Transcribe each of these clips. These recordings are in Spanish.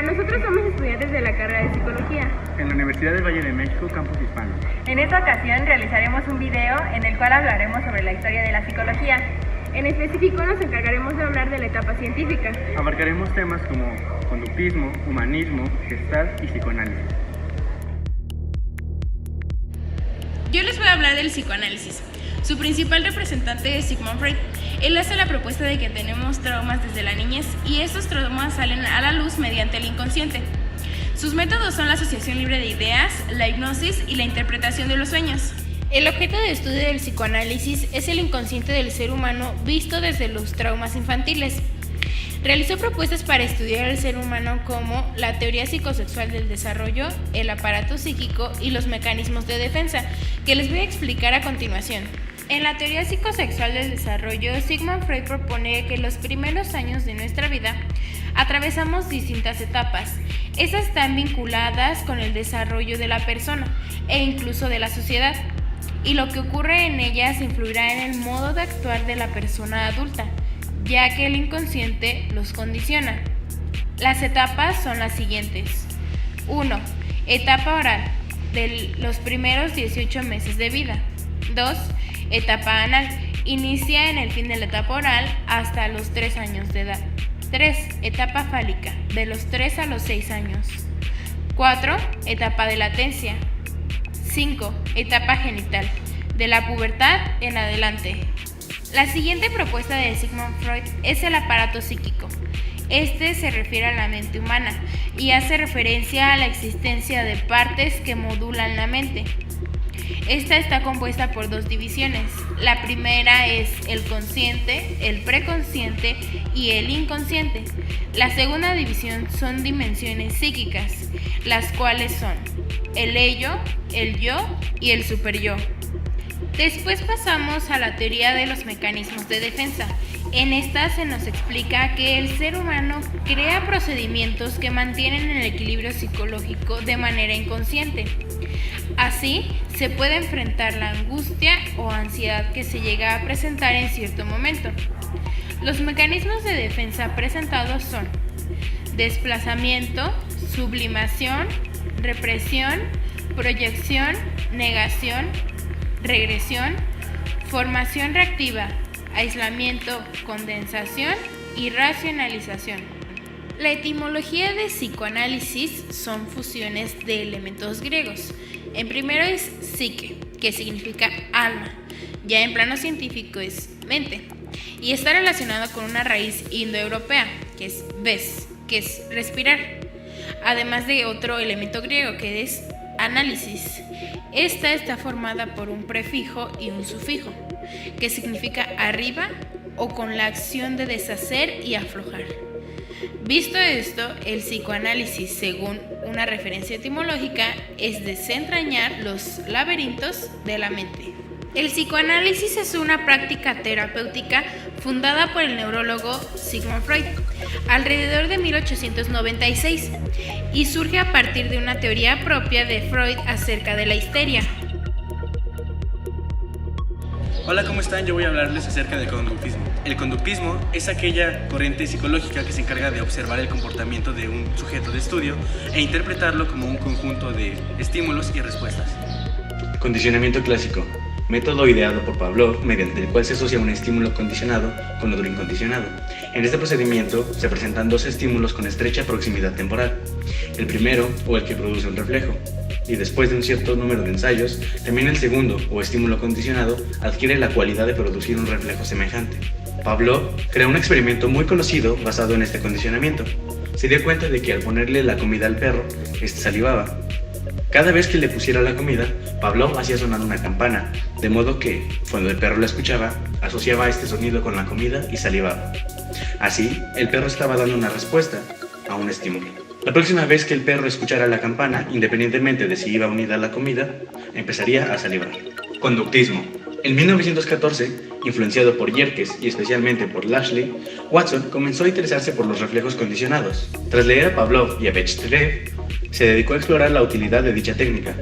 nosotros somos estudiantes de la carrera de Psicología en la Universidad del Valle de México, Campus Hispano. En esta ocasión realizaremos un video en el cual hablaremos sobre la historia de la psicología. En específico nos encargaremos de hablar de la etapa científica. Abarcaremos temas como conductismo, humanismo, gestalt y psicoanálisis. Yo les voy a hablar del psicoanálisis. Su principal representante es Sigmund Freud. Él hace la propuesta de que tenemos traumas desde la niñez y estos traumas salen a la luz mediante el inconsciente. Sus métodos son la asociación libre de ideas, la hipnosis y la interpretación de los sueños. El objeto de estudio del psicoanálisis es el inconsciente del ser humano visto desde los traumas infantiles. Realizó propuestas para estudiar al ser humano como la teoría psicosexual del desarrollo, el aparato psíquico y los mecanismos de defensa, que les voy a explicar a continuación. En la teoría psicosexual del desarrollo, Sigmund Freud propone que en los primeros años de nuestra vida atravesamos distintas etapas. Estas están vinculadas con el desarrollo de la persona e incluso de la sociedad, y lo que ocurre en ellas influirá en el modo de actuar de la persona adulta, ya que el inconsciente los condiciona. Las etapas son las siguientes. 1. Etapa oral, de los primeros 18 meses de vida. 2. Etapa anal, inicia en el fin de la etapa oral hasta los 3 años de edad. 3. Etapa fálica, de los 3 a los 6 años. 4. Etapa de latencia. 5. Etapa genital, de la pubertad en adelante. La siguiente propuesta de Sigmund Freud es el aparato psíquico. Este se refiere a la mente humana y hace referencia a la existencia de partes que modulan la mente. Esta está compuesta por 2 divisiones. La primera es el consciente, el preconsciente y el inconsciente. La segunda división son dimensiones psíquicas, las cuales son el ello, el yo y el superyo. Después pasamos a la teoría de los mecanismos de defensa. En esta se nos explica que el ser humano crea procedimientos que mantienen el equilibrio psicológico de manera inconsciente. Así, se puede enfrentar la angustia o ansiedad que se llega a presentar en cierto momento. Los mecanismos de defensa presentados son desplazamiento, sublimación, represión, proyección, negación, regresión, formación reactiva, aislamiento, condensación y racionalización. La etimología de psicoanálisis son fusiones de elementos griegos. En primero es psique, que significa alma, ya en plano científico es mente, y está relacionado con una raíz indoeuropea, que es ves, que es respirar, además de otro elemento griego que es análisis. Esta está formada por un prefijo y un sufijo, que significa arriba o con la acción de deshacer y aflojar. Visto esto, el psicoanálisis, según una referencia etimológica, es desentrañar los laberintos de la mente. El psicoanálisis es una práctica terapéutica fundada por el neurólogo Sigmund Freud alrededor de 1896 y surge a partir de una teoría propia de Freud acerca de la histeria. Hola, ¿cómo están? Yo voy a hablarles acerca del conductismo. El conductismo es aquella corriente psicológica que se encarga de observar el comportamiento de un sujeto de estudio e interpretarlo como un conjunto de estímulos y respuestas. Condicionamiento clásico. Método ideado por Pavlov, mediante el cual se asocia un estímulo condicionado con otro incondicionado. En este procedimiento se presentan 2 estímulos con estrecha proximidad temporal, el primero o el que produce un reflejo, y después de un cierto número de ensayos, también el segundo o estímulo condicionado adquiere la cualidad de producir un reflejo semejante. Pavlov creó un experimento muy conocido basado en este condicionamiento. Se dio cuenta de que al ponerle la comida al perro, este salivaba. Cada vez que le pusiera la comida, Pavlov hacía sonar una campana, de modo que, cuando el perro la escuchaba, asociaba este sonido con la comida y salivaba. Así, el perro estaba dando una respuesta a un estímulo. La próxima vez que el perro escuchara la campana, independientemente de si iba unida a la comida, empezaría a salivar. Conductismo. En 1914, influenciado por Yerkes y especialmente por Lashley, Watson comenzó a interesarse por los reflejos condicionados. Tras leer a Pavlov y a Bechterev, se dedicó a explorar la utilidad de dicha técnica.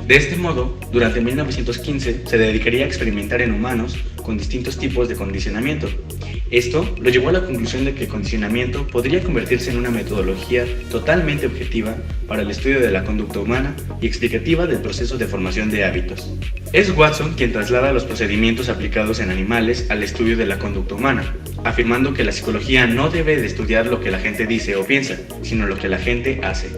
De este modo, durante 1915 se dedicaría a experimentar en humanos con distintos tipos de condicionamiento Esto lo llevó a la conclusión de que el condicionamiento podría convertirse en una metodología totalmente objetiva para el estudio de la conducta humana y explicativa del proceso de formación de hábitos. Es Watson quien traslada los procedimientos aplicados en animales al estudio de la conducta humana, afirmando que la psicología no debe de estudiar lo que la gente dice o piensa, sino lo que la gente hace.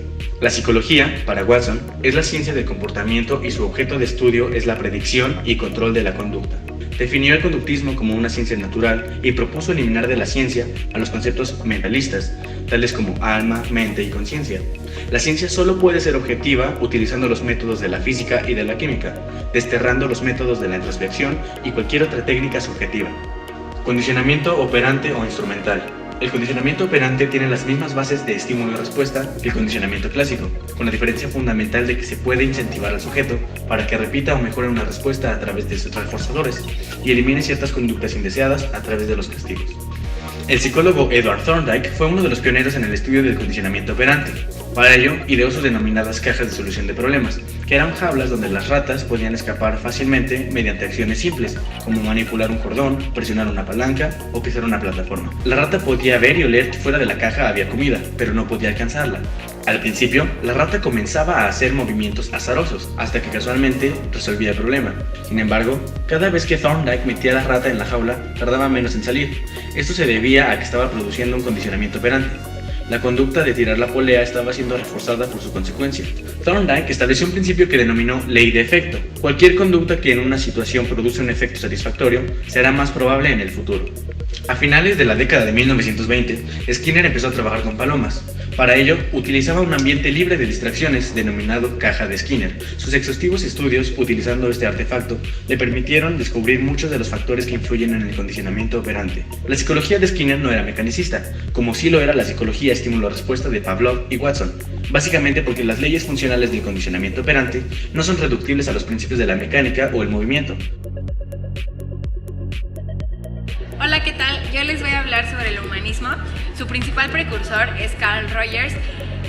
La psicología, para Watson, es la ciencia del comportamiento y su objeto de estudio es la predicción y control de la conducta. Definió el conductismo como una ciencia natural y propuso eliminar de la ciencia a los conceptos mentalistas, tales como alma, mente y conciencia. La ciencia solo puede ser objetiva utilizando los métodos de la física y de la química, desterrando los métodos de la introspección y cualquier otra técnica subjetiva. Condicionamiento operante o instrumental. El condicionamiento operante tiene las mismas bases de estímulo y respuesta que el condicionamiento clásico, con la diferencia fundamental de que se puede incentivar al sujeto para que repita o mejore una respuesta a través de sus reforzadores y elimine ciertas conductas indeseadas a través de los castigos. El psicólogo Edward Thorndike fue uno de los pioneros en el estudio del condicionamiento operante. Para ello, ideó sus denominadas cajas de solución de problemas, que eran jaulas donde las ratas podían escapar fácilmente mediante acciones simples, como manipular un cordón, presionar una palanca o pisar una plataforma. La rata podía ver y oler que fuera de la caja había comida, pero no podía alcanzarla. Al principio, la rata comenzaba a hacer movimientos azarosos, hasta que casualmente resolvía el problema. Sin embargo, cada vez que Thorndike metía a la rata en la jaula, tardaba menos en salir. Esto se debía a que estaba produciendo un condicionamiento operante. La conducta de tirar la polea estaba siendo reforzada por su consecuencia. Thorndike estableció un principio que denominó ley de efecto. Cualquier conducta que en una situación produce un efecto satisfactorio será más probable en el futuro. A finales de la década de 1920, Skinner empezó a trabajar con palomas. Para ello, utilizaba un ambiente libre de distracciones denominado caja de Skinner. Sus exhaustivos estudios utilizando este artefacto le permitieron descubrir muchos de los factores que influyen en el condicionamiento operante. La psicología de Skinner no era mecanicista, como sí lo era la psicología estímulo-respuesta de Pavlov y Watson, básicamente porque las leyes funcionales del condicionamiento operante no son reductibles a los principios de la mecánica o el movimiento. Hola, ¿qué tal? Yo les voy a hablar sobre el humanismo. Su principal precursor es Carl Rogers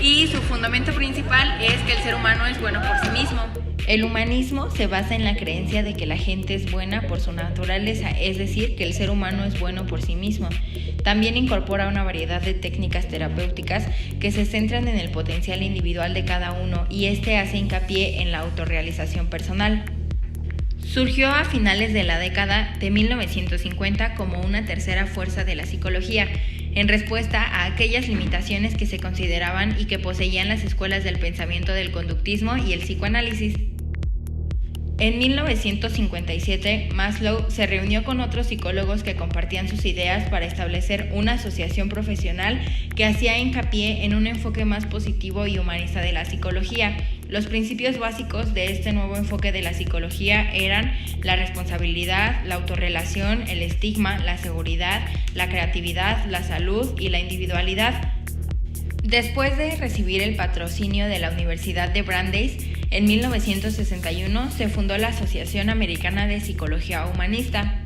y su fundamento principal es que el ser humano es bueno por sí mismo. El humanismo se basa en la creencia de que la gente es buena por su naturaleza, es decir, que el ser humano es bueno por sí mismo. También incorpora una variedad de técnicas terapéuticas que se centran en el potencial individual de cada uno y este hace hincapié en la autorrealización personal. Surgió a finales de la década de 1950 como una tercera fuerza de la psicología, en respuesta a aquellas limitaciones que se consideraban y que poseían las escuelas del pensamiento del conductismo y el psicoanálisis. En 1957, Maslow se reunió con otros psicólogos que compartían sus ideas para establecer una asociación profesional que hacía hincapié en un enfoque más positivo y humanista de la psicología. Los principios básicos de este nuevo enfoque de la psicología eran la responsabilidad, la autorrelación, el estigma, la seguridad, la creatividad, la salud y la individualidad. Después de recibir el patrocinio de la Universidad de Brandeis, en 1961 se fundó la Asociación Americana de Psicología Humanista.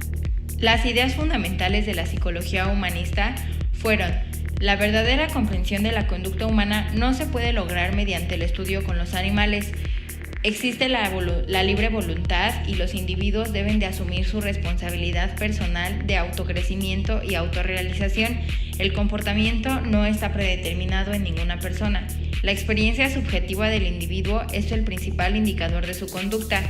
Las ideas fundamentales de la psicología humanista fueron: la verdadera comprensión de la conducta humana no se puede lograr mediante el estudio con los animales. Existe la libre voluntad y los individuos deben de asumir su responsabilidad personal de autocrecimiento y autorrealización. El comportamiento no está predeterminado en ninguna persona. La experiencia subjetiva del individuo es el principal indicador de su conducta.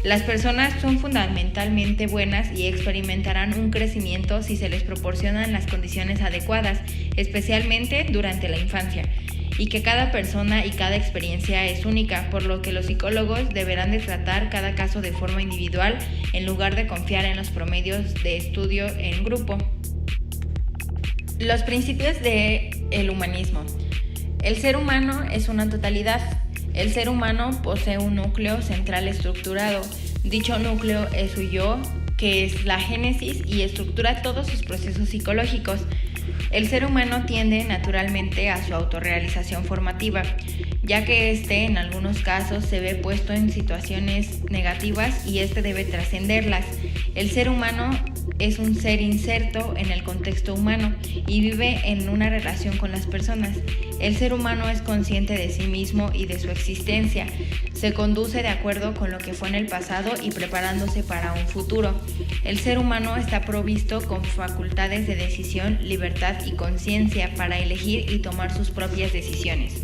Las personas son fundamentalmente buenas y experimentarán un crecimiento si se les proporcionan las condiciones adecuadas, especialmente durante la infancia, y que cada persona y cada experiencia es única, por lo que los psicólogos deberán de tratar cada caso de forma individual en lugar de confiar en los promedios de estudio en grupo. Los principios del humanismo. El ser humano es una totalidad. El ser humano posee un núcleo central estructurado. Dicho núcleo es su yo, que es la génesis y estructura todos sus procesos psicológicos. El ser humano tiende naturalmente a su autorrealización formativa, ya que en algunos casos se ve puesto en situaciones negativas y debe trascenderlas. El ser humano es un ser inserto en el contexto humano y vive en una relación con las personas. El ser humano es consciente de sí mismo y de su existencia. Se conduce de acuerdo con lo que fue en el pasado y preparándose para un futuro. El ser humano está provisto con facultades de decisión, libertad y conciencia para elegir y tomar sus propias decisiones.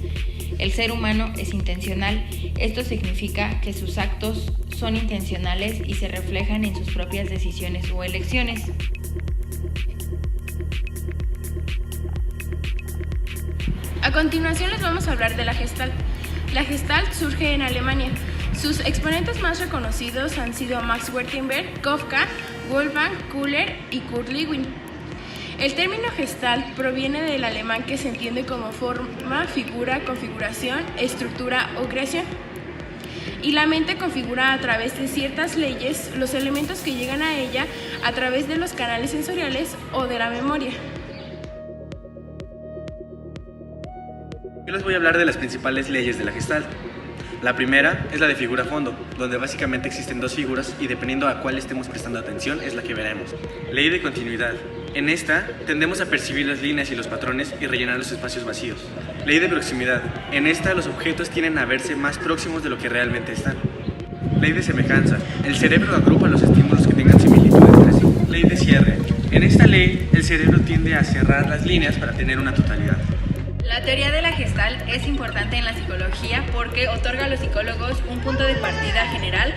El ser humano es intencional. Esto significa que sus actos son intencionales y se reflejan en sus propias decisiones o elecciones. A continuación les vamos a hablar de la Gestalt. La Gestalt surge en Alemania. Sus exponentes más reconocidos han sido Max Wertheimer, Kafka, Wolfgang Köhler y Kurt Lewin. El término Gestalt proviene del alemán que se entiende como forma, figura, configuración, estructura o creación. Y la mente configura a través de ciertas leyes los elementos que llegan a ella a través de los canales sensoriales o de la memoria. Yo les voy a hablar de las principales leyes de la Gestalt. La primera es la de figura-fondo, donde básicamente existen dos figuras y dependiendo a cuál estemos prestando atención es la que veremos. Ley de continuidad. En esta tendemos a percibir las líneas y los patrones y rellenar los espacios vacíos. Ley de proximidad. En esta los objetos tienden a verse más próximos de lo que realmente están. Ley de semejanza. El cerebro agrupa los estímulos que tengan similitudes entre sí. Ley de cierre. En esta ley el cerebro tiende a cerrar las líneas para tener una totalidad. La teoría de la Gestalt es importante en la psicología porque otorga a los psicólogos un punto de partida general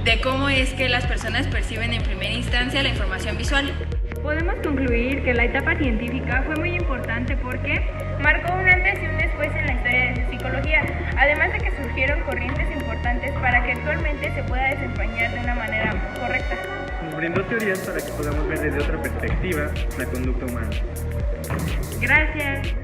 de cómo es que las personas perciben en primera instancia la información visual. Podemos concluir que la etapa científica fue muy importante porque marcó un antes y un después en la historia de la psicología, además de que surgieron corrientes importantes para que actualmente se pueda desempeñar de una manera correcta. Nos brindó teorías para que podamos ver desde otra perspectiva la conducta humana. Gracias.